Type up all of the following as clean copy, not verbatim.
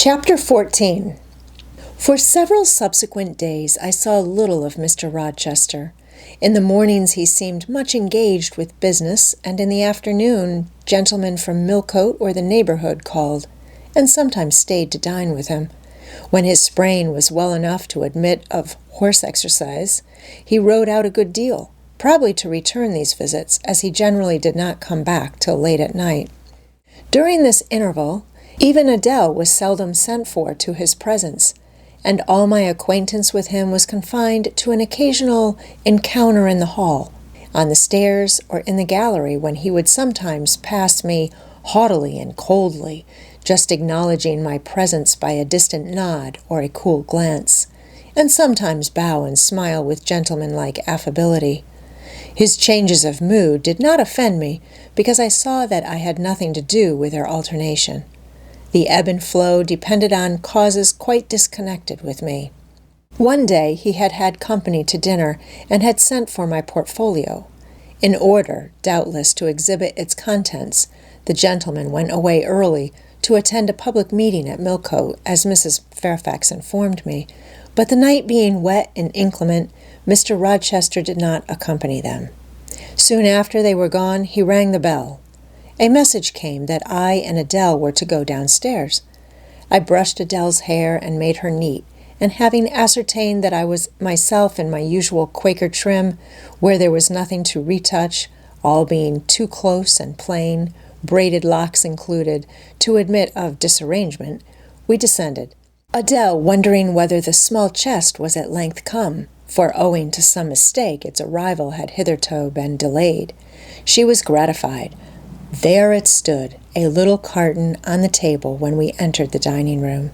Chapter 14. For several subsequent days I saw little of Mr. Rochester. In the mornings he seemed much engaged with business, and in the afternoon gentlemen from Millcote or the neighborhood called, and sometimes stayed to dine with him. When his sprain was well enough to admit of horse exercise, he rode out a good deal, probably to return these visits, as he generally did not come back till late at night. During this interval, even Adele was seldom sent for to his presence, and all my acquaintance with him was confined to an occasional encounter in the hall, on the stairs, or in the gallery, when he would sometimes pass me haughtily and coldly, just acknowledging my presence by a distant nod or a cool glance, and sometimes bow and smile with gentlemanlike affability. His changes of mood did not offend me, because I saw that I had nothing to do with their alternation. The ebb and flow depended on causes quite disconnected with me. One day he had had company to dinner and had sent for my portfolio. In order, doubtless, to exhibit its contents, the gentleman went away early to attend a public meeting at Millcote, as Mrs. Fairfax informed me, but the night being wet and inclement, Mr. Rochester did not accompany them. Soon after they were gone, he rang the bell. A message came that I and Adele were to go downstairs. I brushed Adele's hair and made her neat, and having ascertained that I was myself in my usual Quaker trim, where there was nothing to retouch, all being too close and plain, braided locks included, to admit of disarrangement, we descended, Adele wondering whether the small chest was at length come, for owing to some mistake its arrival had hitherto been delayed. She was gratified. There it stood, a little carton on the table when we entered the dining room.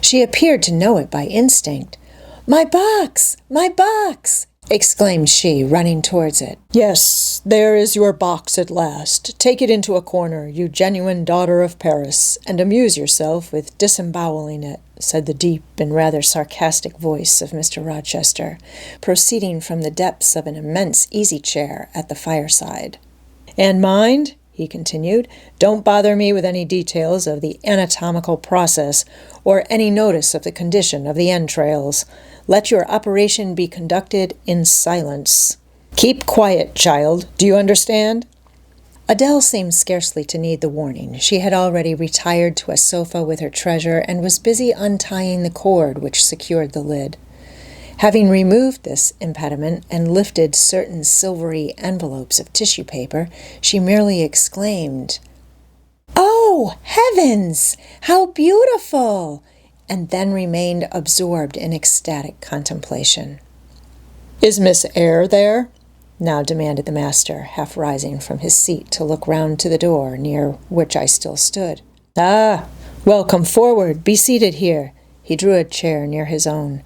She appeared to know it by instinct. "My box! My box!" exclaimed she, running towards it. "Yes, there is your box at last. Take it into a corner, you genuine daughter of Paris, and amuse yourself with disemboweling it," said the deep and rather sarcastic voice of Mr. Rochester, proceeding from the depths of an immense easy-chair at the fireside. "And mind," he continued, "don't bother me with any details of the anatomical process or any notice of the condition of the entrails. Let your operation be conducted in silence. Keep quiet, child. Do you understand?" Adele seemed scarcely to need the warning. She had already retired to a sofa with her treasure and was busy untying the cord which secured the lid. Having removed this impediment and lifted certain silvery envelopes of tissue paper, she merely exclaimed, "Oh, heavens! How beautiful!" and then remained absorbed in ecstatic contemplation. "Is Miss Eyre there?" now demanded the master, half rising from his seat to look round to the door, near which I still stood. "Ah, well, come forward. Be seated here." He drew a chair near his own.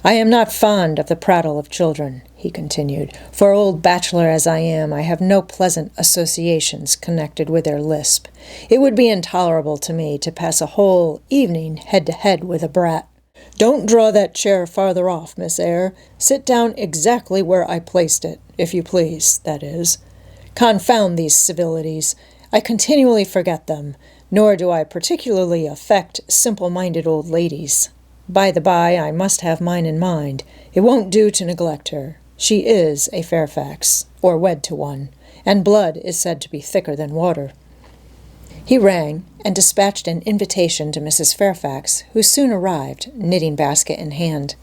"I am not fond of the prattle of children," he continued, "for old bachelor as I am, I have no pleasant associations connected with their lisp. It would be intolerable to me to pass a whole evening head-to-head with a brat. Don't draw that chair farther off, Miss Eyre. Sit down exactly where I placed it, if you please, that is. Confound these civilities. I continually forget them, nor do I particularly affect simple-minded old ladies. By the by, I must have mine in mind. It won't do to neglect her. She is a Fairfax, or wed to one, and blood is said to be thicker than water." He rang and dispatched an invitation to Mrs. Fairfax, who soon arrived, knitting-basket in hand.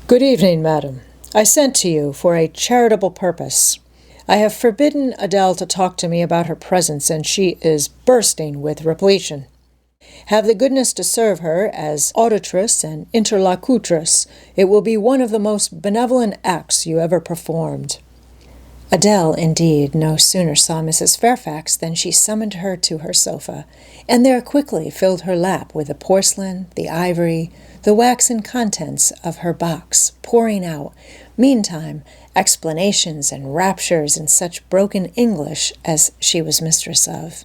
"Good evening, madam. I sent to you for a charitable purpose. I have forbidden Adele to talk to me about her presents, and she is bursting with repletion. Have the goodness to serve her as auditress and interlocutress. It will be one of the most benevolent acts you ever performed." Adele, indeed, no sooner saw Mrs. Fairfax than she summoned her to her sofa, and there quickly filled her lap with the porcelain, the ivory, the waxen contents of her box, pouring out, meantime, explanations and raptures in such broken English as she was mistress of.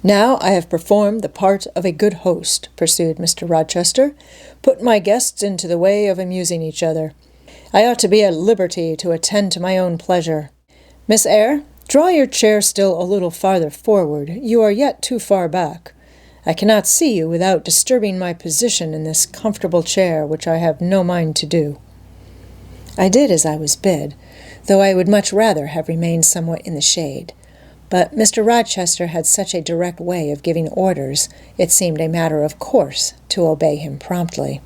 "Now I have performed the part of a good host," pursued Mr. Rochester, "put my guests into the way of amusing each other. I ought to be at liberty to attend to my own pleasure. Miss Eyre, draw your chair still a little farther forward. You are yet too far back. I cannot see you without disturbing my position in this comfortable chair, which I have no mind to do." I did as I was bid, though I would much rather have remained somewhat in the shade. But Mr. Rochester had such a direct way of giving orders, it seemed a matter of course to obey him promptly.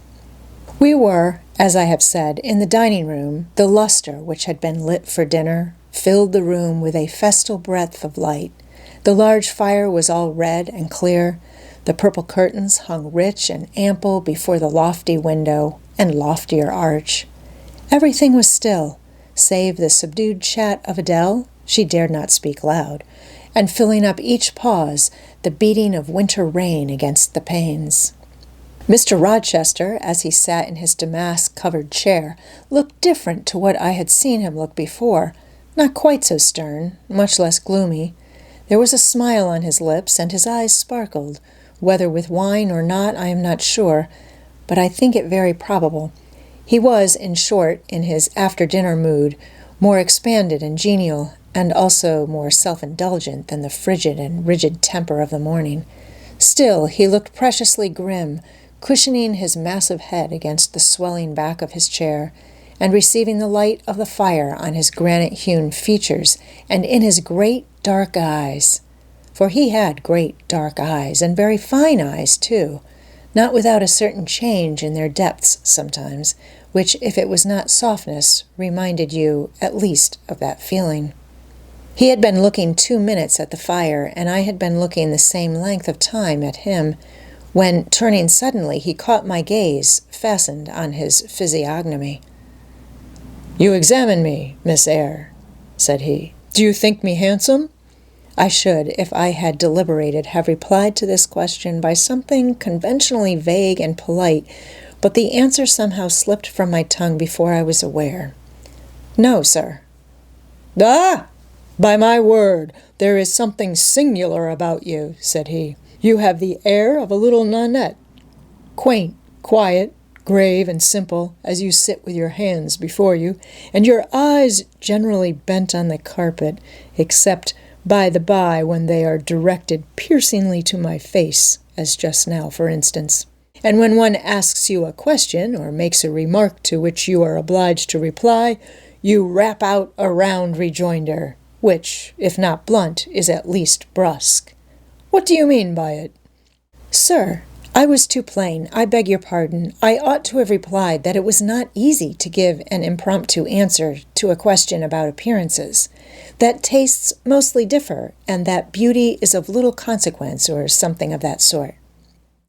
We were, as I have said, in the dining room. The lustre, which had been lit for dinner, filled the room with a festal breadth of light. The large fire was all red and clear. The purple curtains hung rich and ample before the lofty window and loftier arch. Everything was still, save the subdued chat of Adele, she dared not speak loud, and filling up each pause, the beating of winter rain against the panes. Mr. Rochester, as he sat in his damask-covered chair, looked different to what I had seen him look before, not quite so stern, much less gloomy. There was a smile on his lips, and his eyes sparkled. Whether with wine or not, I am not sure, but I think it very probable. He was, in short, in his after-dinner mood, more expanded and genial, and also more self-indulgent than the frigid and rigid temper of the morning. Still, he looked preciously grim, cushioning his massive head against the swelling back of his chair, and receiving the light of the fire on his granite-hewn features and in his great dark eyes. For he had great dark eyes, and very fine eyes, too, not without a certain change in their depths sometimes, which, if it was not softness, reminded you, at least, of that feeling. He had been looking 2 minutes at the fire, and I had been looking the same length of time at him, when, turning suddenly, he caught my gaze fastened on his physiognomy. "You examine me, Miss Eyre," said he. "Do you think me handsome?" I should, if I had deliberated, have replied to this question by something conventionally vague and polite, but the answer somehow slipped from my tongue before I was aware. "No, sir." "Ah! By my word, there is something singular about you," said he. "You have the air of a little nonnette, quaint, quiet, grave, and simple, as you sit with your hands before you, and your eyes generally bent on the carpet, except by the by when they are directed piercingly to my face, as just now, for instance. And when one asks you a question, or makes a remark to which you are obliged to reply, you rap out a round rejoinder, which, if not blunt, is at least brusque. What do you mean by it?" "Sir, I was too plain. I beg your pardon. I ought to have replied that it was not easy to give an impromptu answer to a question about appearances, that tastes mostly differ, and that beauty is of little consequence, or something of that sort."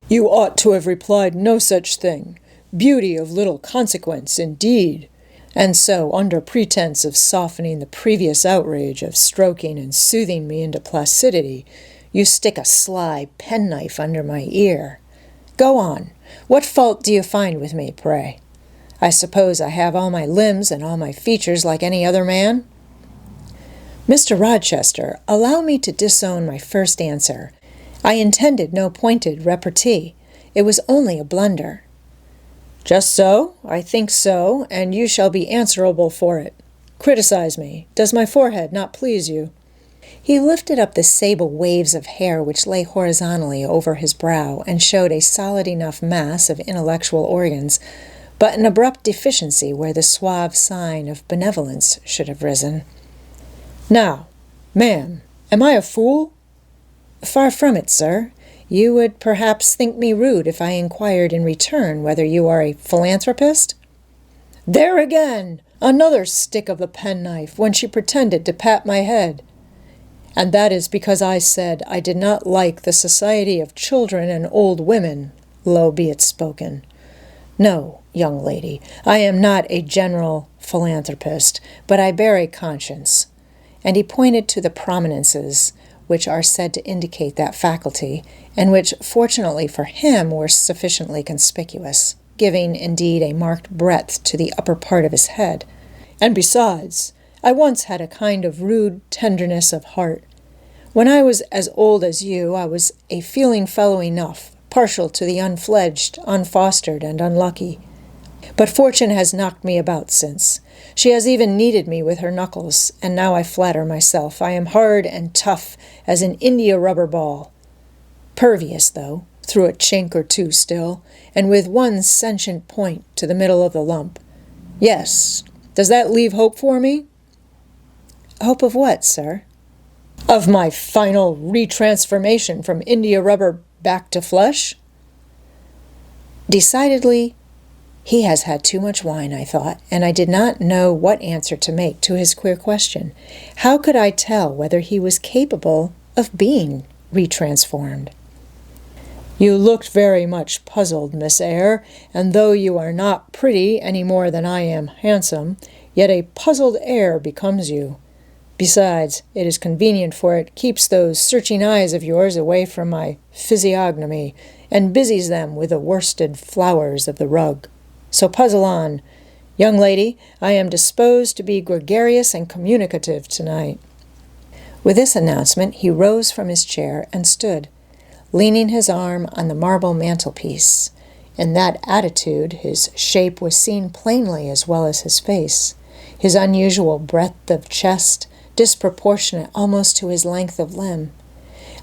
"You ought to have replied no such thing. Beauty of little consequence, indeed. And so, under pretense of softening the previous outrage, of stroking and soothing me into placidity, you stick a sly penknife under my ear. Go on. What fault do you find with me, pray? I suppose I have all my limbs and all my features like any other man?" "Mr. Rochester, allow me to disown my first answer. I intended no pointed repartee. It was only a blunder." "Just so, I think so, and you shall be answerable for it. Criticize me. Does my forehead not please you?" He lifted up the sable waves of hair which lay horizontally over his brow and showed a solid enough mass of intellectual organs, but an abrupt deficiency where the suave sign of benevolence should have risen. "Now, ma'am, am I a fool?" "Far from it, sir. You would perhaps think me rude if I inquired in return whether you are a philanthropist?" "There again! Another stick of the penknife when she pretended to pat my head. And that is because I said I did not like the society of children and old women, low be it spoken. No, young lady, I am not a general philanthropist, but I bear a conscience." And he pointed to the prominences which are said to indicate that faculty, and which, fortunately for him, were sufficiently conspicuous, giving, indeed, a marked breadth to the upper part of his head. "And besides, I once had a kind of rude tenderness of heart. When I was as old as you, I was a feeling fellow enough, partial to the unfledged, unfostered, and unlucky. But fortune has knocked me about since. She has even kneaded me with her knuckles, and now I flatter myself I am hard and tough as an India-rubber ball. Pervious, though, through a chink or two still, and with one sentient point to the middle of the lump. Yes. Does that leave hope for me? Hope of what, sir? Of my final retransformation from India rubber back to flesh? Decidedly, he has had too much wine, I thought, and I did not know what answer to make to his queer question. How could I tell whether he was capable of being retransformed? You looked very much puzzled, Miss Eyre, and though you are not pretty any more than I am handsome, yet a puzzled air becomes you. Besides, it is convenient, for it keeps those searching eyes of yours away from my physiognomy, and busies them with the worsted flowers of the rug. So puzzle on. Young lady, I am disposed to be gregarious and communicative tonight. With this announcement, he rose from his chair and stood, leaning his arm on the marble mantelpiece. In that attitude, his shape was seen plainly as well as his face, his unusual breadth of chest, disproportionate almost to his length of limb.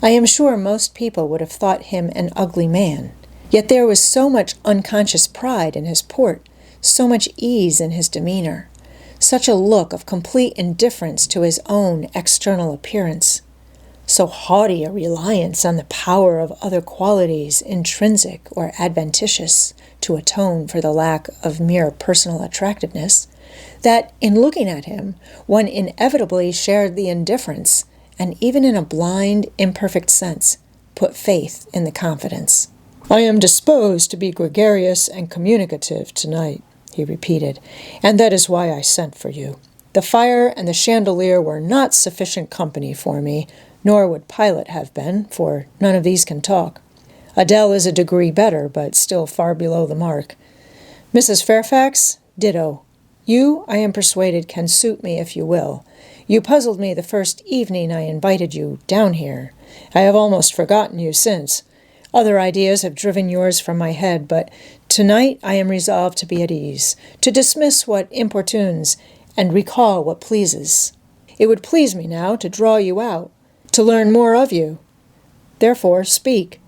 I am sure most people would have thought him an ugly man, yet there was so much unconscious pride in his port, so much ease in his demeanor, such a look of complete indifference to his own external appearance, so haughty a reliance on the power of other qualities, intrinsic or adventitious, to atone for the lack of mere personal attractiveness, that in looking at him, one inevitably shared the indifference, and even in a blind, imperfect sense, put faith in the confidence. I am disposed to be gregarious and communicative tonight, he repeated, and that is why I sent for you. The fire and the chandelier were not sufficient company for me, nor would Pilate have been, for none of these can talk. Adele is a degree better, but still far below the mark. Mrs. Fairfax, ditto. You, I am persuaded, can suit me if you will. You puzzled me the first evening I invited you down here. I have almost forgotten you since. Other ideas have driven yours from my head, but tonight I am resolved to be at ease, to dismiss what importunes, and recall what pleases. It would please me now to draw you out, to learn more of you. Therefore, speak.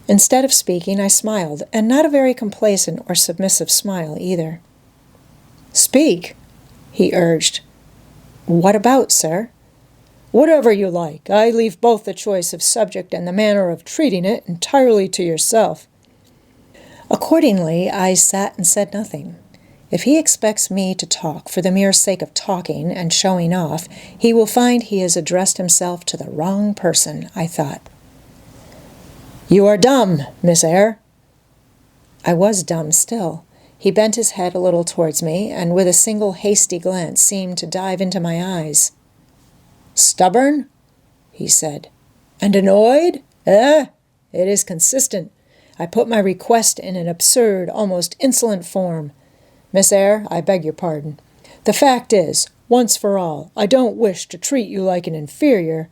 Instead of speaking, I smiled, and not a very complacent or submissive smile either. Speak, he urged. What about, sir? Whatever you like. I leave both the choice of subject and the manner of treating it entirely to yourself. Accordingly, I sat and said nothing. If he expects me to talk for the mere sake of talking and showing off, he will find he has addressed himself to the wrong person, I thought. You are dumb, Miss Eyre. I was dumb still. He bent his head a little towards me, and with a single hasty glance seemed to dive into my eyes. Stubborn? He said. And annoyed? It is consistent. I put my request in an absurd, almost insolent form. Miss Eyre, I beg your pardon. The fact is, once for all, I don't wish to treat you like an inferior.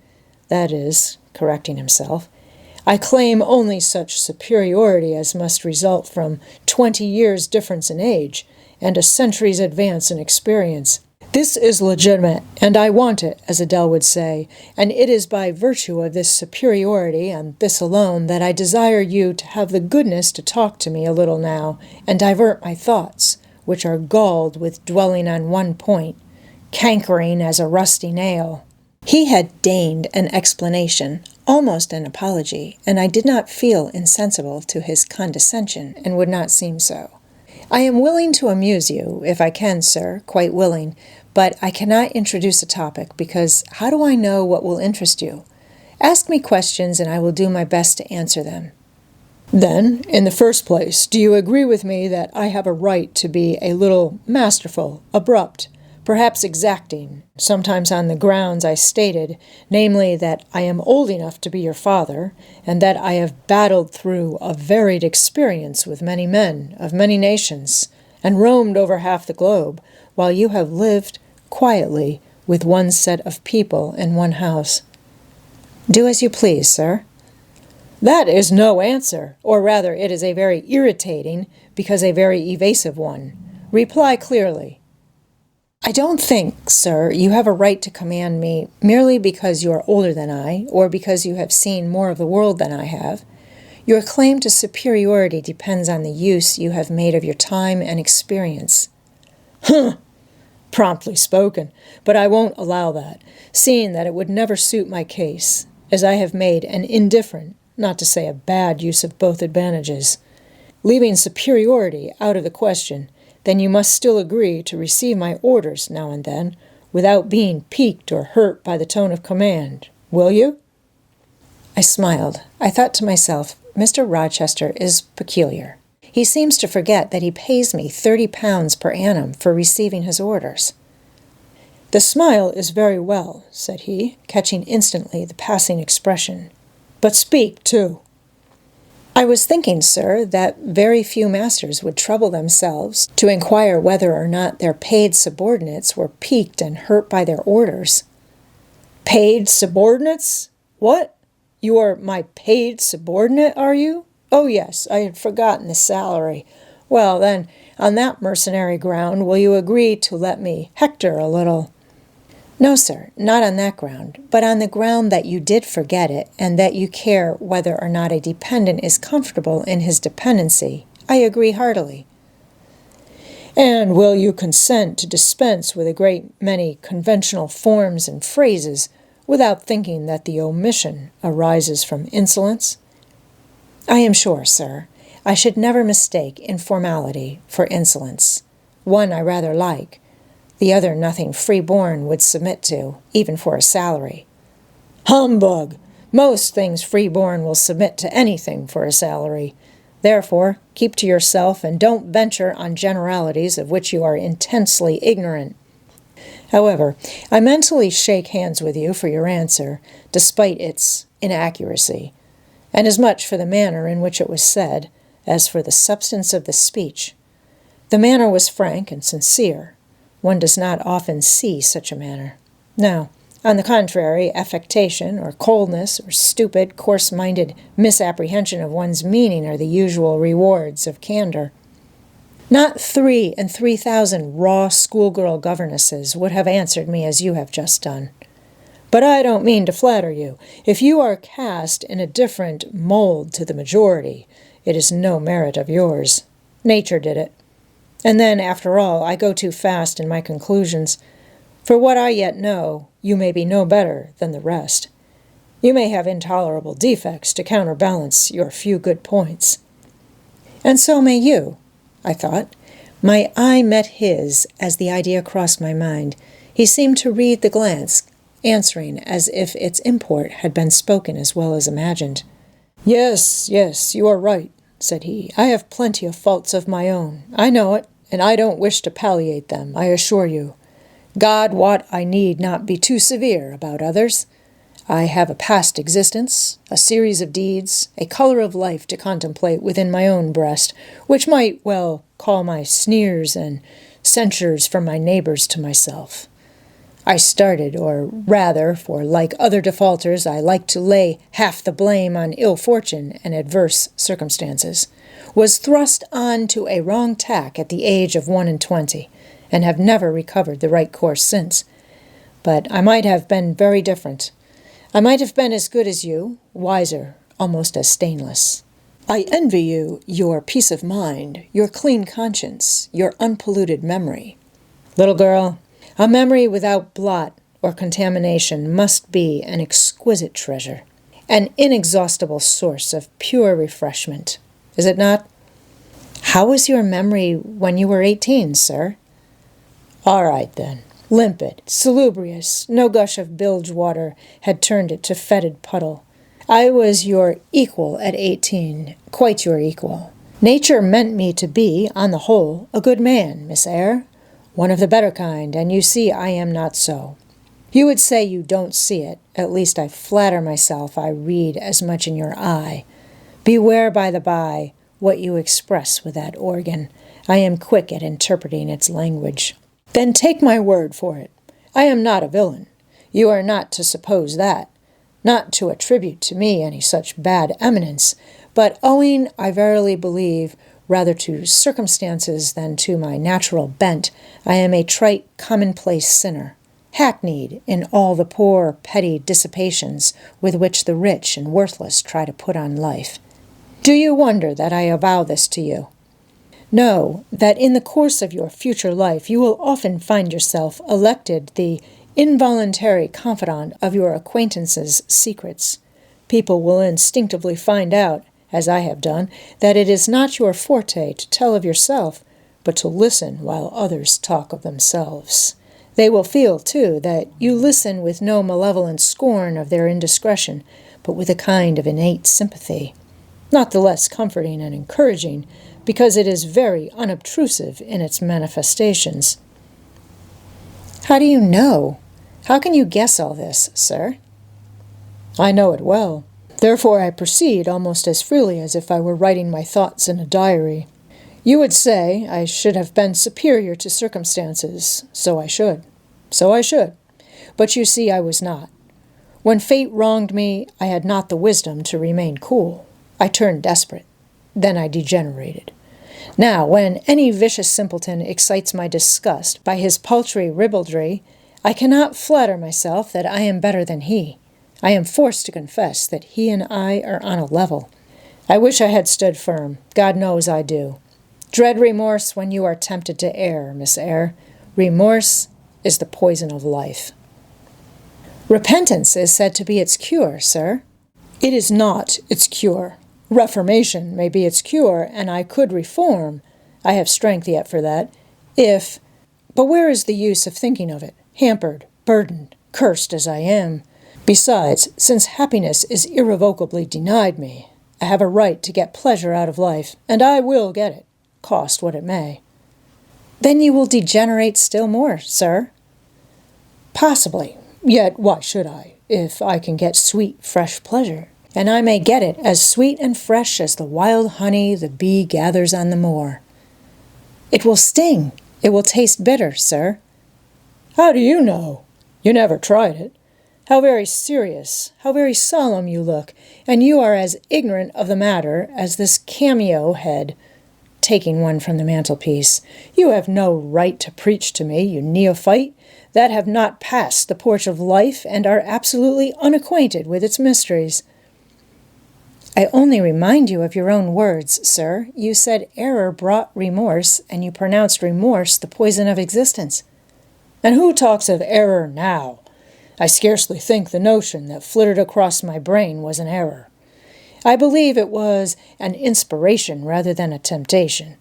That is, correcting himself, I claim only such superiority as must result from 20 years' difference in age and a century's advance in experience. This is legitimate, and I want it, as Adele would say, and it is by virtue of this superiority and this alone that I desire you to have the goodness to talk to me a little now and divert my thoughts, which are galled with dwelling on one point, cankering as a rusty nail. He had deigned an explanation, almost an apology, and I did not feel insensible to his condescension, and would not seem so. I am willing to amuse you, if I can, sir, quite willing, but I cannot introduce a topic, because how do I know what will interest you? Ask me questions, and I will do my best to answer them. Then, in the first place, do you agree with me that I have a right to be a little masterful, abrupt, perhaps exacting, sometimes on the grounds I stated, namely that I am old enough to be your father, and that I have battled through a varied experience with many men of many nations, and roamed over half the globe, while you have lived quietly with one set of people in one house? Do as you please, sir. That is no answer, or rather it is a very irritating, because a very evasive one. Reply clearly. I don't think, sir, you have a right to command me merely because you are older than I, or because you have seen more of the world than I have. Your claim to superiority depends on the use you have made of your time and experience. Huh! Promptly spoken, but I won't allow that, seeing that it would never suit my case, as I have made an indifferent, not to say a bad use of both advantages. Leaving superiority out of the question, then you must still agree to receive my orders now and then, without being piqued or hurt by the tone of command, will you? I smiled. I thought to myself, Mr. Rochester is peculiar. He seems to forget that he pays me £30 per annum for receiving his orders. The smile is very well, said he, catching instantly the passing expression. But speak, too. I was thinking, sir, that very few masters would trouble themselves to inquire whether or not their paid subordinates were piqued and hurt by their orders. Paid subordinates? What? You are my paid subordinate, are you? Oh, yes, I had forgotten the salary. Well, then, on that mercenary ground, will you agree to let me hector a little? No, sir, not on that ground, but on the ground that you did forget it, and that you care whether or not a dependent is comfortable in his dependency. I agree heartily. And will you consent to dispense with a great many conventional forms and phrases, without thinking that the omission arises from insolence? I am sure, sir, I should never mistake informality for insolence. One I rather like, the other nothing free-born would submit to, even for a salary. Humbug! Most things free-born will submit to anything for a salary. Therefore, keep to yourself and don't venture on generalities of which you are intensely ignorant. However, I mentally shake hands with you for your answer, despite its inaccuracy, and as much for the manner in which it was said as for the substance of the speech. The manner was frank and sincere. One does not often see such a manner. Now, on the contrary, affectation or coldness or stupid, coarse-minded misapprehension of one's meaning are the usual rewards of candor. Not 3 and 3,000 raw schoolgirl governesses would have answered me as you have just done. But I don't mean to flatter you. If you are cast in a different mold to the majority, it is no merit of yours. Nature did it. And then, after all, I go too fast in my conclusions. For what I yet know, you may be no better than the rest. You may have intolerable defects to counterbalance your few good points. And so may you, I thought. My eye met his as the idea crossed my mind. He seemed to read the glance, answering as if its import had been spoken as well as imagined. Yes, you are right, said he. I have plenty of faults of my own. I know it, and I don't wish to palliate them, I assure you. God wot I need not be too severe about others. I have a past existence, a series of deeds, a color of life to contemplate within my own breast, which might well call my sneers and censures from my neighbors to myself. I started, or rather, for like other defaulters, I like to lay half the blame on ill fortune and adverse circumstances, was thrust on to a wrong tack at the age of 21, and have never recovered the right course since. But I might have been very different. I might have been as good as you, wiser, almost as stainless. I envy you your peace of mind, your clean conscience, your unpolluted memory. Little girl, a memory without blot or contamination must be an exquisite treasure, an inexhaustible source of pure refreshment, is it not? How was your memory when you were 18, sir? All right, then. Limpid, salubrious, no gush of bilge water had turned it to fetid puddle. I was your equal at 18, quite your equal. Nature meant me to be, on the whole, a good man, Miss Eyre, one of the better kind, and you see I am not so. You would say you don't see it. At least I flatter myself I read as much in your eye. Beware, by the by, what you express with that organ. I am quick at interpreting its language. Then take my word for it. I am not a villain. You are not to suppose that, not to attribute to me any such bad eminence, but owing, I verily believe, rather to circumstances than to my natural bent, I am a trite, commonplace sinner, hackneyed in all the poor, petty dissipations with which the rich and worthless try to put on life. Do you wonder that I avow this to you? Know that in the course of your future life you will often find yourself elected the involuntary confidant of your acquaintances' secrets. People will instinctively find out, as I have done, that it is not your forte to tell of yourself, but to listen while others talk of themselves. They will feel, too, that you listen with no malevolent scorn of their indiscretion, but with a kind of innate sympathy, not the less comforting and encouraging, because it is very unobtrusive in its manifestations. How do you know? How can you guess all this, sir? I know it well. Therefore I proceed almost as freely as if I were writing my thoughts in a diary. You would say I should have been superior to circumstances. So I should. But you see, I was not. When fate wronged me, I had not the wisdom to remain cool. I turned desperate. Then I degenerated. Now, when any vicious simpleton excites my disgust by his paltry ribaldry, I cannot flatter myself that I am better than he. I am forced to confess that he and I are on a level. I wish I had stood firm. God knows I do. Dread remorse when you are tempted to err, Miss Eyre. Remorse is the poison of life. Repentance is said to be its cure, sir. It is not its cure. Reformation may be its cure, and I could reform. I have strength yet for that. But where is the use of thinking of it, hampered, burdened, cursed as I am? Besides, since happiness is irrevocably denied me, I have a right to get pleasure out of life, and I will get it, cost what it may. Then you will degenerate still more, sir. Possibly. Yet why should I, if I can get sweet, fresh pleasure? And I may get it as sweet and fresh as the wild honey the bee gathers on the moor. It will sting. It will taste bitter, sir. How do you know? You never tried it. How very serious, how very solemn you look, and you are as ignorant of the matter as this cameo head, taking one from the mantelpiece. You have no right to preach to me, you neophyte, that have not passed the porch of life and are absolutely unacquainted with its mysteries. I only remind you of your own words, sir. You said error brought remorse, and you pronounced remorse the poison of existence. And who talks of error now? I scarcely think the notion that flitted across my brain was an error. I believe it was an inspiration rather than a temptation.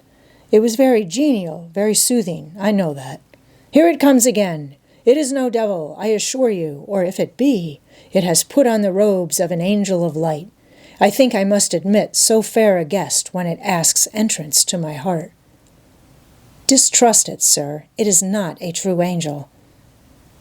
It was very genial, very soothing, I know that. Here it comes again. It is no devil, I assure you, or if it be, it has put on the robes of an angel of light. I think I must admit so fair a guest when it asks entrance to my heart. Distrust it, sir. It is not a true angel.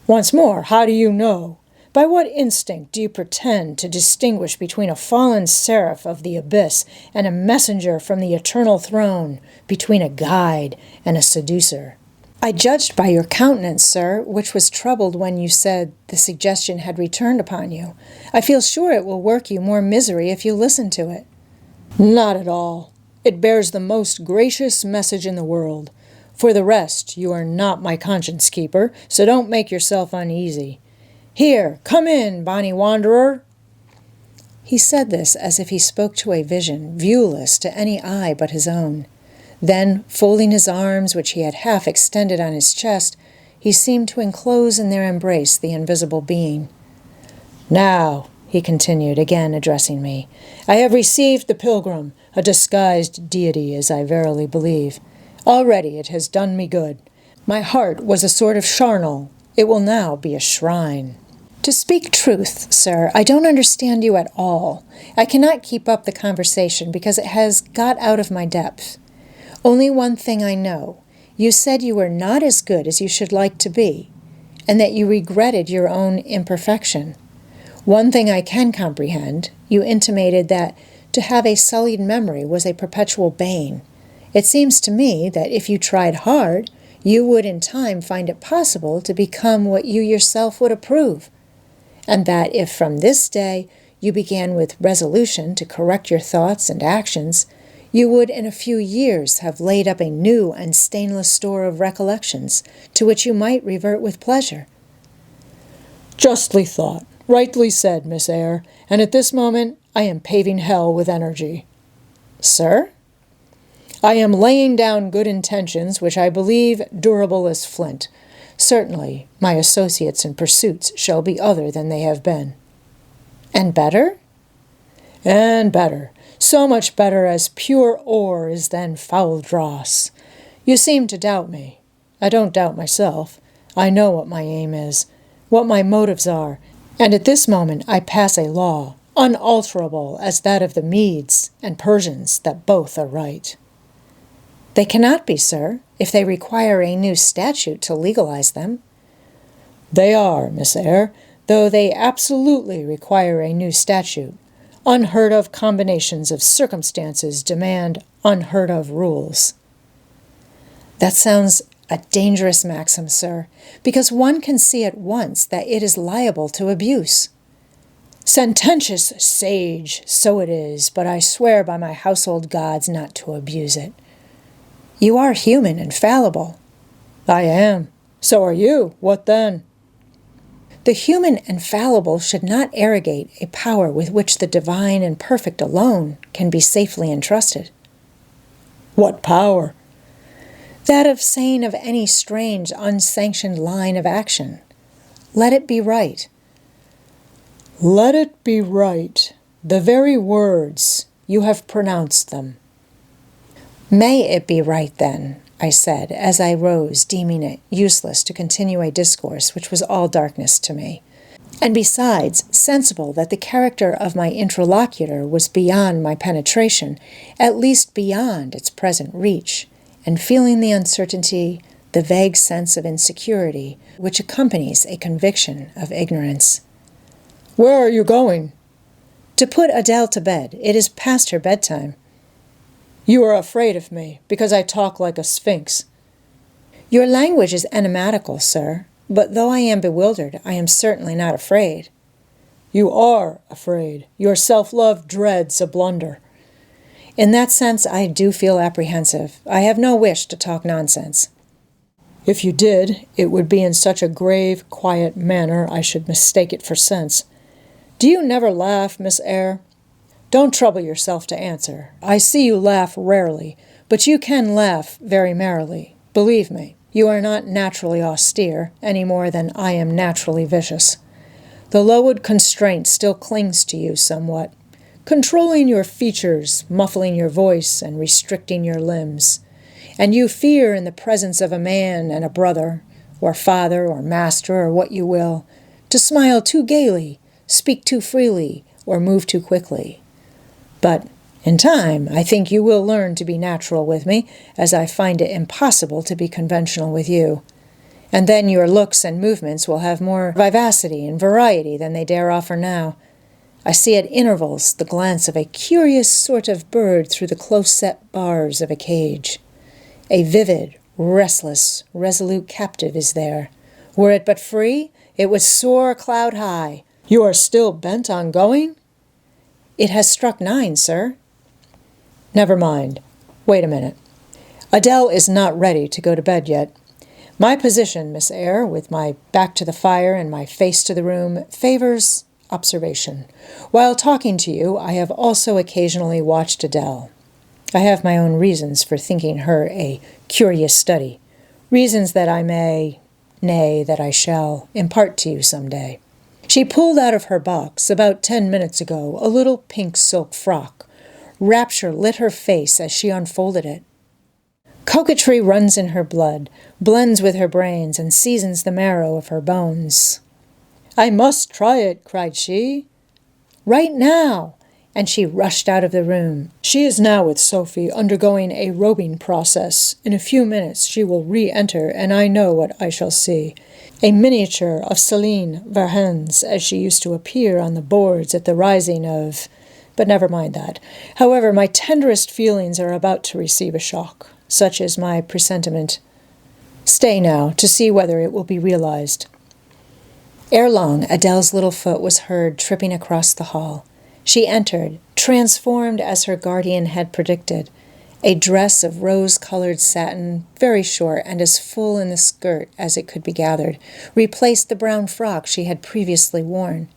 Once more, how do you know? By what instinct do you pretend to distinguish between a fallen seraph of the abyss and a messenger from the eternal throne, between a guide and a seducer? I judged by your countenance, sir, which was troubled when you said the suggestion had returned upon you. I feel sure it will work you more misery if you listen to it. Not at all. It bears the most gracious message in the world. For the rest, you are not my conscience keeper, so don't make yourself uneasy. Here, come in, bonny wanderer. He said this as if he spoke to a vision, viewless to any eye but his own. Then, folding his arms, which he had half extended on his chest, he seemed to enclose in their embrace the invisible being. Now, he continued, again addressing me, I have received the pilgrim, a disguised deity, as I verily believe. Already it has done me good. My heart was a sort of charnel. It will now be a shrine. To speak truth, sir, I don't understand you at all. I cannot keep up the conversation because it has got out of my depth. Only one thing I know. You said you were not as good as you should like to be, and that you regretted your own imperfection. One thing I can comprehend. You intimated that to have a sullied memory was a perpetual bane. It seems to me that if you tried hard, you would in time find it possible to become what you yourself would approve, and that if from this day you began with resolution to correct your thoughts and actions, you would in a few years have laid up a new and stainless store of recollections, to which you might revert with pleasure. Justly thought, rightly said, Miss Eyre, and at this moment I am paving hell with energy. Sir? I am laying down good intentions, which I believe durable as flint. Certainly, my associates and pursuits shall be other than they have been. And better? And better. So much better as pure ore is than foul dross. You seem to doubt me. I don't doubt myself. I know what my aim is, what my motives are, and at this moment I pass a law, unalterable as that of the Medes and Persians, that both are right. They cannot be, sir, if they require a new statute to legalize them. They are, Miss Eyre, though they absolutely require a new statute. Unheard-of combinations of circumstances demand unheard-of rules. That sounds a dangerous maxim, sir, because one can see at once that it is liable to abuse. Sententious sage, so it is, but I swear by my household gods not to abuse it. You are human and fallible. I am. So are you. What then? The human and fallible should not arrogate a power with which the divine and perfect alone can be safely entrusted. What power? That of saying of any strange, unsanctioned line of action, let it be right. Let it be right. The very words, you have pronounced them. May it be right, then, I said, as I rose, deeming it useless to continue a discourse which was all darkness to me, and besides, sensible that the character of my interlocutor was beyond my penetration, at least beyond its present reach, and feeling the uncertainty, the vague sense of insecurity which accompanies a conviction of ignorance. Where are you going? To put Adele to bed. It is past her bedtime. You are afraid of me, because I talk like a sphinx. Your language is enigmatical, sir, but though I am bewildered, I am certainly not afraid. You are afraid. Your self-love dreads a blunder. In that sense, I do feel apprehensive. I have no wish to talk nonsense. If you did, it would be in such a grave, quiet manner I should mistake it for sense. Do you never laugh, Miss Eyre? Don't trouble yourself to answer. I see you laugh rarely, but you can laugh very merrily. Believe me, you are not naturally austere, any more than I am naturally vicious. The lowered constraint still clings to you somewhat, controlling your features, muffling your voice, and restricting your limbs. And you fear in the presence of a man and a brother, or father, or master, or what you will, to smile too gaily, speak too freely, or move too quickly. But in time, I think you will learn to be natural with me, as I find it impossible to be conventional with you. And then your looks and movements will have more vivacity and variety than they dare offer now. I see at intervals the glance of a curious sort of bird through the close-set bars of a cage. A vivid, restless, resolute captive is there. Were it but free, it would soar cloud-high. You are still bent on going? It has struck 9, sir. Never mind. Wait a minute. Adele is not ready to go to bed yet. My position, Miss Eyre, with my back to the fire and my face to the room, favors observation. While talking to you, I have also occasionally watched Adele. I have my own reasons for thinking her a curious study, reasons that I may, nay, that I shall, impart to you some day. She pulled out of her box, about 10 minutes ago, a little pink silk frock. Rapture lit her face as she unfolded it. Coquetry runs in her blood, blends with her brains, and seasons the marrow of her bones. I must try it, cried she. Right now! And she rushed out of the room. She is now with Sophie, undergoing a robing process. In a few minutes she will re-enter, and I know what I shall see. A miniature of Céline Verhaen's, as she used to appear on the boards at the rising of... But never mind that. However, my tenderest feelings are about to receive a shock. Such is my presentiment. Stay now, to see whether it will be realized. Ere long, Adele's little foot was heard tripping across the hall. She entered, transformed as her guardian had predicted. A dress of rose-colored satin, very short and as full in the skirt as it could be gathered, replaced the brown frock she had previously worn.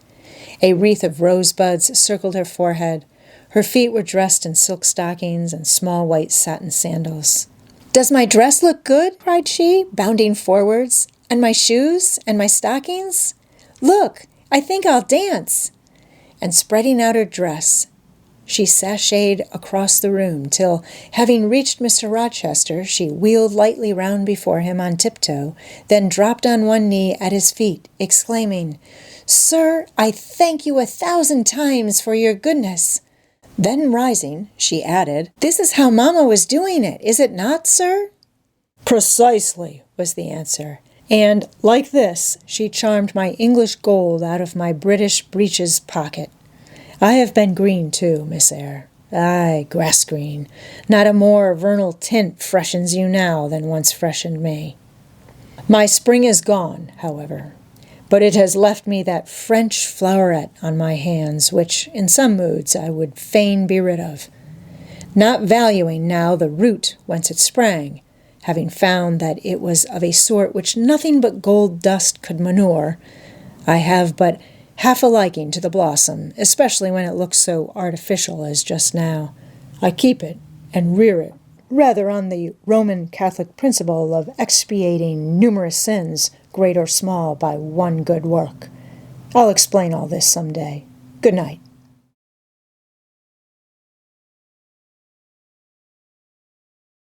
A wreath of rosebuds circled her forehead. Her feet were dressed in silk stockings and small white satin sandals. "Does my dress look good?" cried she, bounding forwards. "And my shoes? And my stockings? Look, I think I'll dance." And spreading out her dress, she sashayed across the room till, having reached Mr. Rochester, she wheeled lightly round before him on tiptoe, then dropped on one knee at his feet, exclaiming, "Sir, I thank you 1,000 times for your goodness." Then rising, she added, "This is how Mamma was doing it, is it not, sir?" "Precisely," was the answer. And, like this, she charmed my English gold out of my British breeches pocket. I have been green too, Miss Eyre. Aye, grass green. Not a more vernal tint freshens you now than once freshened me. My spring is gone, however, but it has left me that French floweret on my hands, which, in some moods, I would fain be rid of, not valuing now the root whence it sprang, having found that it was of a sort which nothing but gold dust could manure. I have but half a liking to the blossom, especially when it looks so artificial as just now. I keep it and rear it, rather on the Roman Catholic principle of expiating numerous sins, great or small, by one good work. I'll explain all this some day. Good night.